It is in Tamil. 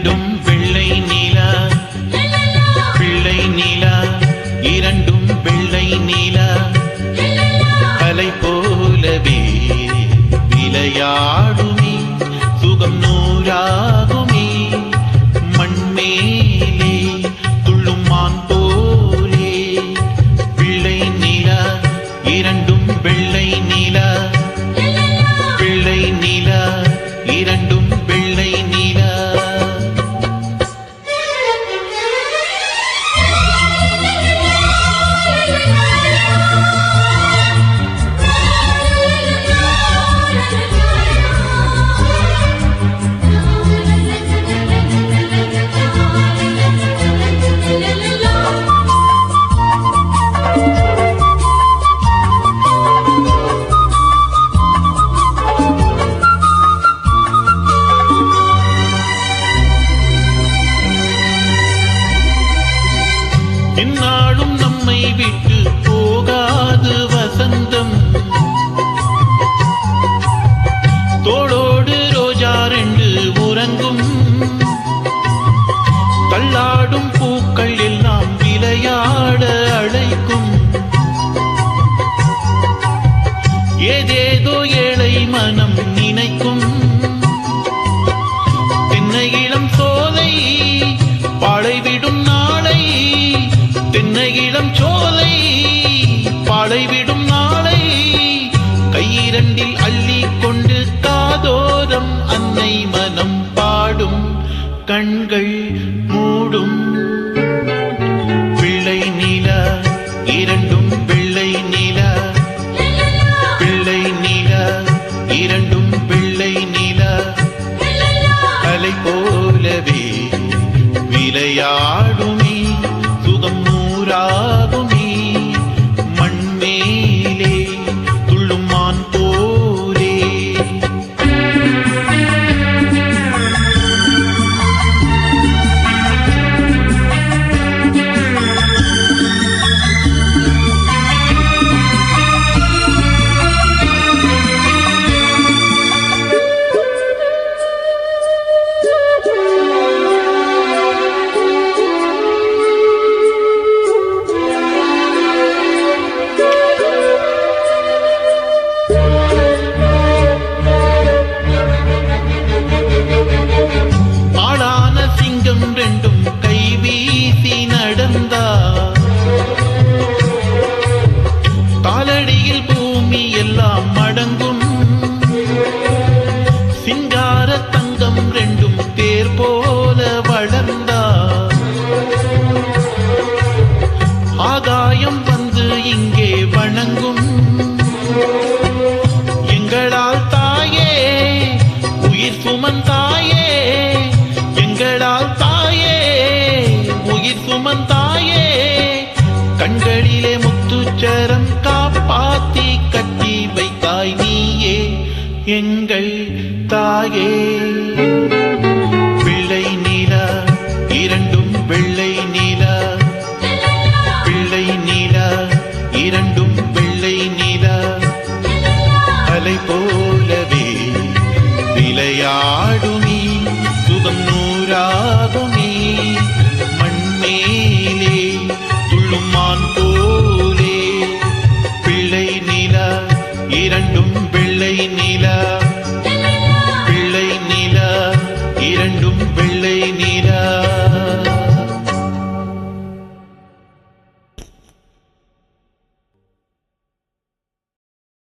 இரண்டும் வெள்ளை நிலா பிள்ளை நிலா இரண்டும் வெள்ளை நிலா கலை போலவே விளையாடுமே சுகம் நூறாகுமே மண்மேலே துள்ளும் மான் போலே பிள்ளை நிலா இரண்டும் வெள்ளை நிலா பிள்ளை நிலா இரண்டும் வெள்ளை நிலா என்னாலும் நம்மை விட்டு போகாது வசந்தம் தோளோடு ரோஜா ரெண்டு உறங்கும் தள்ளாடும் பூக்கள் எல்லாம் விளையாட அழைக்கும் ஏதேதோ ஏழை மனம் நினைக்கும் தென்னை இளம் சோலை பாழைவிடும் நாளை தென்னை இளம் சோலை பாழைவிடும் நாளை கையிரண்டில் அள்ளி கொண்டு காதோரம் அன்னை மனம் பாடும் கண்கள் மூடும் பிள்ளை நிலா இரண்டும் வெள்ளை நிலா பிள்ளை நிலா இரண்டும் வெள்ளை நிலா அலை போலவே விளையாடுமே சுகம் நூறாகுமே மண்மேலே துள்ளும் மான் போலே ரெண்டும் கை வீசி நடந்தா காலடியில் பூமி எல்லாம் மடங்கும் சிங்கார தங்கம் ரெண்டும் தேர் போல வளர்ந்தா ஆகாயம் வந்து இங்கே வணங்கும் எங்களால் தாயே உயிர் சுமந்தாயே எங்களால் தாயே உயிர் சுமந்தாயே கண்களிலே முத்துச்சரம் காப்பாத்தி கட்டி வைத்தாய் நீயே எங்கள் தாயே.